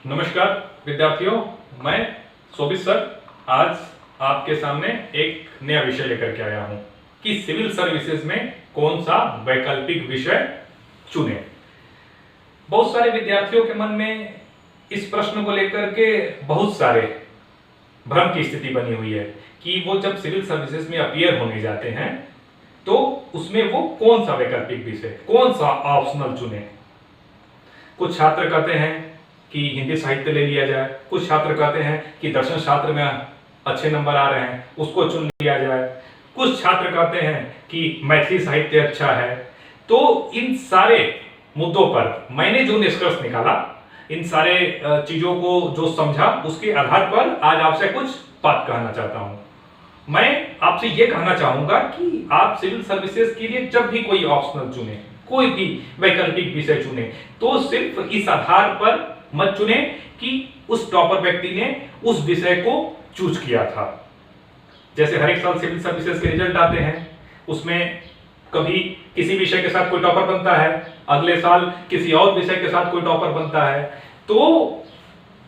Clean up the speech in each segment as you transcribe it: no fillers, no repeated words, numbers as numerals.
नमस्कार विद्यार्थियों, मैं शोभित सर आज आपके सामने एक नया विषय लेकर के आया हूं कि सिविल सर्विसेज में कौन सा वैकल्पिक विषय चुने। बहुत सारे विद्यार्थियों के मन में इस प्रश्न को लेकर के बहुत सारे भ्रम की स्थिति बनी हुई है कि वो जब सिविल सर्विसेज में अपीयर होने जाते हैं तो उसमें वो कौन सा वैकल्पिक विषय, कौन सा ऑप्शनल चुने। कुछ छात्र कहते हैं कि हिंदी साहित्य ले लिया जाए, कुछ छात्र कहते हैं कि दर्शन शास्त्र में अच्छे नंबर आ रहे हैं उसको चुन लिया जाए, कुछ छात्र कहते हैं कि मैथिली साहित्य अच्छा है। तो इन सारे मुद्दों पर मैंने जो निष्कर्ष निकाला, इन सारे चीजों को जो समझा, उसके आधार पर आज आपसे कुछ बात कहना चाहता हूं। मैं आपसे यह कहना चाहूंगा कि आप सिविल सर्विसेज के लिए जब भी कोई ऑप्शनल चुने, कोई भी वैकल्पिक विषय चुने, तो सिर्फ इस आधार पर मत चुने कि उस टॉपर व्यक्ति ने उस विषय को चूज किया था। जैसे हर एक साल सिविल सर्विसेज के रिजल्ट आते हैं, उसमें कभी किसी विषय के साथ कोई टॉपर बनता है, अगले साल किसी और विषय के साथ कोई टॉपर बनता है। तो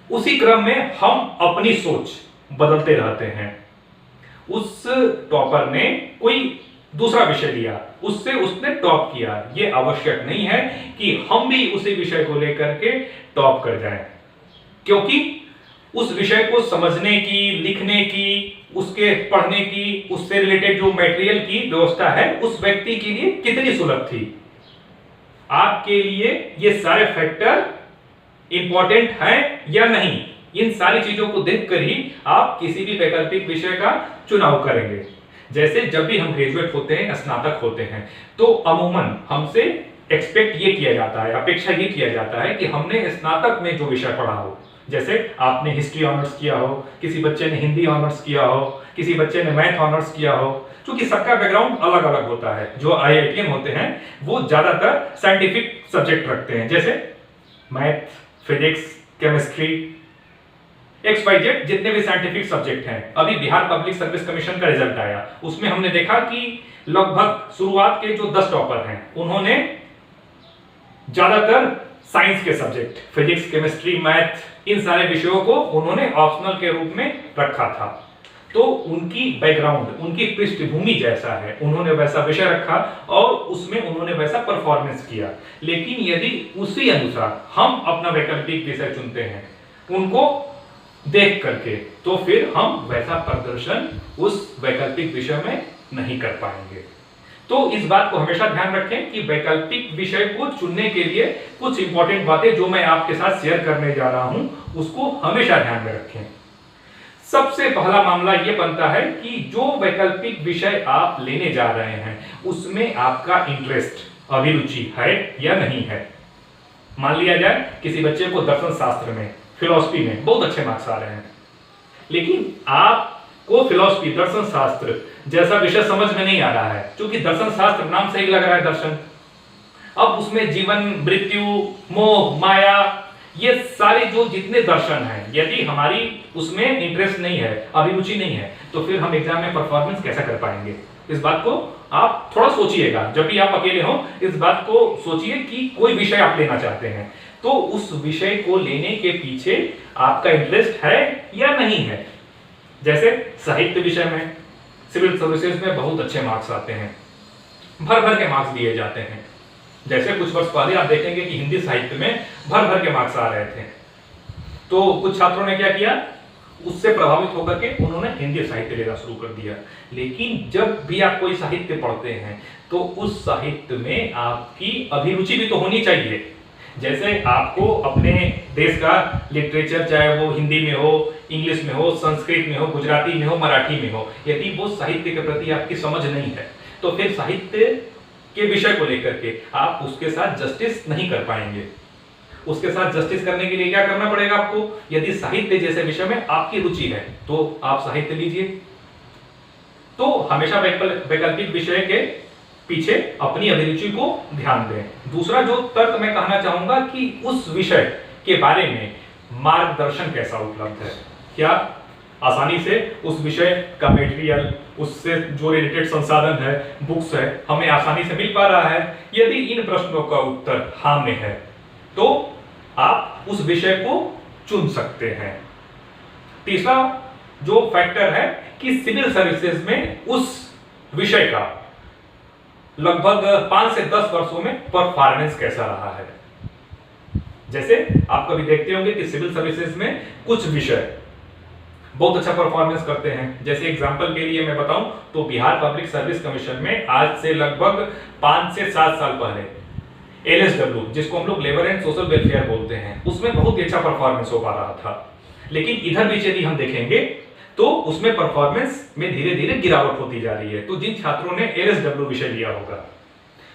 उसी क्रम में हम अपनी सोच बदलते रहते हैं। उस टॉपर ने कोई दूसरा विषय लिया, उससे उसने टॉप किया, यह आवश्यक नहीं है कि हम भी उसी विषय को लेकर के टॉप कर जाएं, क्योंकि उस विषय को समझने की, लिखने की, उसके पढ़ने की, उससे रिलेटेड जो मटेरियल की व्यवस्था है उस व्यक्ति के लिए कितनी सुलभ थी। आपके लिए ये सारे फैक्टर इंपॉर्टेंट हैं या नहीं, इन सारी चीजों को देखकर ही आप किसी भी वैकल्पिक विषय का चुनाव करेंगे। जैसे जब भी हम ग्रेजुएट होते हैं, स्नातक होते हैं, तो अमूमन हमसे एक्सपेक्ट ये किया जाता है, अपेक्षा ये किया जाता है कि हमने स्नातक में जो विषय पढ़ा हो, जैसे आपने हिस्ट्री ऑनर्स किया हो, किसी बच्चे ने हिंदी ऑनर्स किया हो, किसी बच्चे ने मैथ ऑनर्स किया हो, क्योंकि सबका बैकग्राउंड अलग अलग होता है। जो आईआईटीएन होते हैं वो ज्यादातर साइंटिफिक सब्जेक्ट रखते हैं, जैसे मैथ, फिजिक्स, केमिस्ट्री, XYZ जितने भी साइंटिफिक सब्जेक्ट हैं। अभी बिहार पब्लिक सर्विस कमीशन का रिजल्ट आया, उसमें हमने देखा कि लगभग शुरुआत के जो 10 टॉपर हैं उन्होंने ज्यादातर साइंस के सब्जेक्ट, फिजिक्स, केमिस्ट्री, मैथ, इन सारे विषयों को उन्होंने ऑप्शनल के रूप में रखा था। तो उनकी बैकग्राउंड, उनकी पृष्ठभूमि जैसा है, उन्होंने वैसा विषय रखा और उसमें उन्होंने वैसा परफॉर्मेंस किया। लेकिन यदि उसी अनुसार हम अपना वैकल्पिक विषय चुनते हैं उनको देख करके, तो फिर हम वैसा प्रदर्शन उस वैकल्पिक विषय में नहीं कर पाएंगे। तो इस बात को हमेशा ध्यान रखें कि वैकल्पिक विषय को चुनने के लिए कुछ इंपॉर्टेंट बातें जो मैं आपके साथ शेयर करने जा रहा हूं उसको हमेशा ध्यान में रखें। सबसे पहला मामला यह बनता है कि जो वैकल्पिक विषय आप लेने जा रहे हैं उसमें आपका इंटरेस्ट, अभिरुचि है या नहीं है। मान लिया जाए किसी बच्चे को दर्शन शास्त्र में, फिलॉसफी में बहुत अच्छे मार्क्स आ रहे हैं, लेकिन आपको फिलॉसफी, दर्शन शास्त्र जैसा विषय समझ में नहीं आ रहा है, क्योंकि दर्शन शास्त्र नाम से ही लग रहा है दर्शन। अब उसमें जीवन, मृत्यु, मोह, माया, ये सारे जो जितने दर्शन हैं, यदि हमारी उसमें इंटरेस्ट नहीं है, अभिरुचि नहीं है, तो फिर हम एग्जाम में परफॉर्मेंस कैसा कर पाएंगे। इस बात को आप थोड़ा सोचिएगा, जब भी आप अकेले हो इस बात को सोचिए कि कोई विषय आप लेना चाहते हैं तो उस विषय को लेने के पीछे आपका इंटरेस्ट है या नहीं है। जैसे साहित्य विषय में सिविल सर्विसेज में बहुत अच्छे मार्क्स आते हैं, भर भर के मार्क्स दिए जाते हैं। जैसे कुछ वर्ष पहले आप देखेंगे कि हिंदी साहित्य में भर भर के मार्क्स आ रहे थे, तो कुछ छात्रों ने क्या किया, उससे प्रभावित होकर के उन्होंने हिंदी साहित्य लेना शुरू कर दिया। लेकिन जब भी आप कोई साहित्य पढ़ते हैं तो उस साहित्य में आपकी अभिरुचि भी तो होनी चाहिए। जैसे आपको अपने देश का लिटरेचर, चाहे वो हिंदी में हो, इंग्लिश में हो, संस्कृत में हो, गुजराती में हो, मराठी में हो, यदि वो साहित्य के प्रति आपकी समझ नहीं है तो फिर साहित्य के विषय को लेकर के आप उसके साथ जस्टिस नहीं कर पाएंगे। उसके साथ जस्टिस करने के लिए क्या करना पड़ेगा आपको, यदि साहित्य जैसे विषय में आपकी रुचि है तो आप साहित्य लीजिए। तो हमेशा वैकल्पिक विषय के पीछे अपनी अभिरुचि को ध्यान दें। दूसरा जो तर्क मैं कहना चाहूंगा कि उस विषय के बारे में मार्गदर्शन कैसा उपलब्ध है, क्या आसानी से उस विषय का मटेरियल, उससे जो रिलेटेड संसाधन है, बुक्स है, हमें आसानी से मिल पा रहा है। यदि इन प्रश्नों का उत्तर हाँ में है तो आप उस विषय को चुन सकते हैं। तीसरा जो फैक्टर है कि सिविल सर्विसेज में उस विषय का लगभग 5 से 10 वर्षों में परफॉर्मेंस कैसा रहा है। जैसे आप कभी देखते होंगे कि सिविल सर्विसेज में कुछ विषय बहुत अच्छा परफॉर्मेंस करते हैं। जैसे एग्जांपल के लिए मैं बताऊं तो बिहार पब्लिक सर्विस कमीशन में आज से लगभग 5 से 7 साल पहले LSW, जिसको हम लोग लेबर एंड सोशल वेलफेयर बोलते हैं, उसमें बहुत ही अच्छा परफॉर्मेंस हो पा रहा था। लेकिन इधर भी यदि हम देखेंगे तो उसमें परफॉर्मेंस में धीरे धीरे गिरावट होती जा रही है। तो जिन छात्रों ने LSW विषय लिया होगा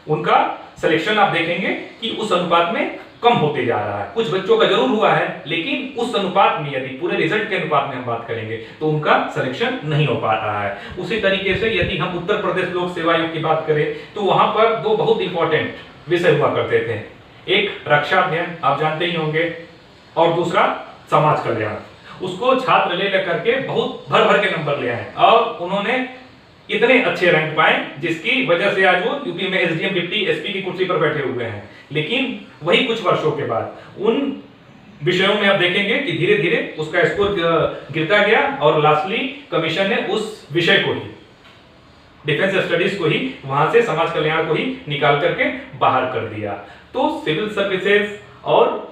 उनका सिलेक्शन आप देखेंगे कि उस अनुपात में कम होते जा रहा है। कुछ बच्चों का जरूर हुआ है, लेकिन उस अनुपात में, यदि पूरे रिजल्ट के अनुपात में हम बात करेंगे तो उनका सिलेक्शन नहीं हो पा रहा है। उसी तरीके से यदि हम उत्तर प्रदेश लोक सेवा आयोग की बात करें तो वहां पर दो बहुत इंपॉर्टेंट विषय हुआ करते थे। एक रक्षा अध्ययन, आप जानते ही होंगे, और दूसरा समाज कल्याण। उसको छात्र ले लेकर के बहुत भर भर के नंबर ले आए और उन्होंने इतने अच्छे रैंक पाए जिसकी वजह से आज वो यूपी में SDM डिप्टी SP की कुर्सी पर बैठे हुए हैं। लेकिन वही कुछ वर्षों के बाद उन विषयों में आप देखेंगे कि धीरे धीरे उसका स्कोर गिरता गया और लास्टली कमीशन ने उस विषय को ही, डिफेंस स्टडीज को ही, वहां से समाज कल्याण को ही निकाल करके बाहर कर दिया। तो सिविल सर्विसेज और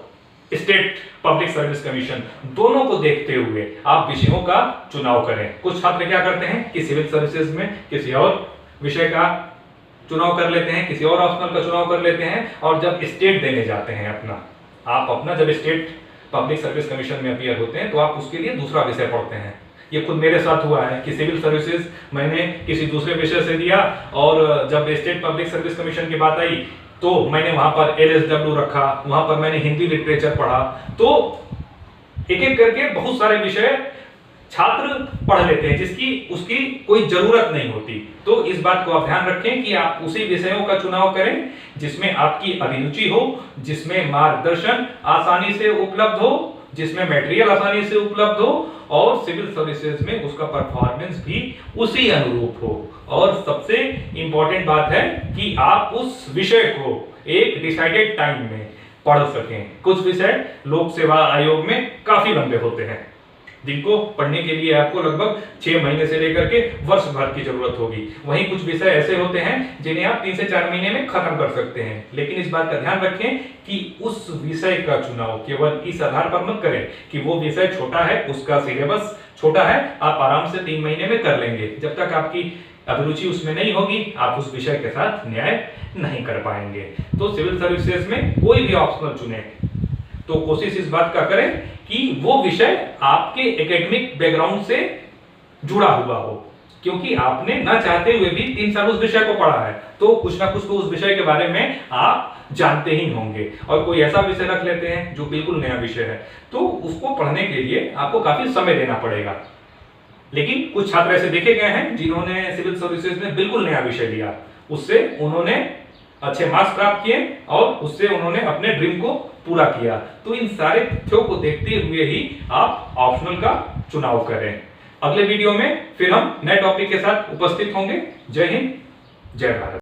स्टेट पब्लिक सर्विस कमीशन दोनों को देखते हुए आप विषयों का चुनाव करें। कुछ छात्र क्या करते हैं कि सिविल सर्विसेज में किसी और विषय का चुनाव कर लेते हैं, किसी और ऑप्शनल का चुनाव कर लेते हैं, और जब स्टेट देने जाते हैं अपना जब स्टेट पब्लिक सर्विस कमीशन में अपीयर होते हैं तो आप उसके लिए दूसरा विषय पढ़ते हैं। ये खुद मेरे साथ हुआ है कि सिविल सर्विसेज मैंने किसी दूसरे विषय से दिया और जब स्टेट पब्लिक सर्विस कमीशन की बात आई तो मैंने वहां पर LSW रखा, वहां पर मैंने हिंदी लिटरेचर पढ़ा। तो एक एक करके बहुत सारे विषय छात्र पढ़ लेते हैं जिसकी उसकी कोई जरूरत नहीं होती। तो इस बात को आप ध्यान रखें कि आप उसी विषयों का चुनाव करें जिसमें आपकी अभिरुचि हो, जिसमें मार्गदर्शन आसानी से उपलब्ध हो, जिसमें मटेरियल आसानी से उपलब्ध हो और सिविल सर्विसेज में उसका परफॉर्मेंस भी उसी अनुरूप हो। और सबसे इंपॉर्टेंट बात है कि आप उस विषय को एक डिसाइडेड टाइम में पढ़ सकें। कुछ विषय लोक सेवा आयोग में काफी लंबे होते हैं जिनको पढ़ने के लिए आपको लगभग 6 महीने से लेकर के वर्ष भर की जरूरत होगी। वहीं कुछ विषय ऐसे होते हैं जिन्हें आप 3 से 4 महीने में खत्म कर सकते हैं। लेकिन इस बात का ध्यान रखें कि उस विषय का चुनाव केवल इस आधार पर मत करें कि वो विषय छोटा है, उसका सिलेबस छोटा है, आप आराम से 3 महीने में कर लेंगे। जब तक आपकी अभिरुचि उसमें नहीं होगी आप उस विषय के साथ न्याय नहीं कर पाएंगे। तो सिविल सर्विसेज में कोई भी ऑप्शनल चुने तो कोशिश इस बात का करें कि वो विषय आपके एकेडमिक बैकग्राउंड से जुड़ा हुआ हो, क्योंकि आपने ना चाहते हुए भी 3 साल उस विषय को पढ़ा है तो कुछ ना कुछ तो उस विषय के बारे में आप जानते ही होंगे। और कोई ऐसा विषय रख लेते हैं जो बिल्कुल नया विषय है तो उसको पढ़ने के लिए आपको काफी समय देना पड़ेगा। लेकिन कुछ छात्र ऐसे देखे गए हैं जिन्होंने सिविल सर्विसेज में बिल्कुल नया विषय लिया, उससे उन्होंने अच्छे मार्क्स प्राप्त किए और उससे उन्होंने अपने ड्रीम को पूरा किया। तो इन सारे तथ्यों को देखते हुए ही आप ऑप्शनल का चुनाव करें। अगले वीडियो में फिर हम नए टॉपिक के साथ उपस्थित होंगे। जय हिंद, जय भारत।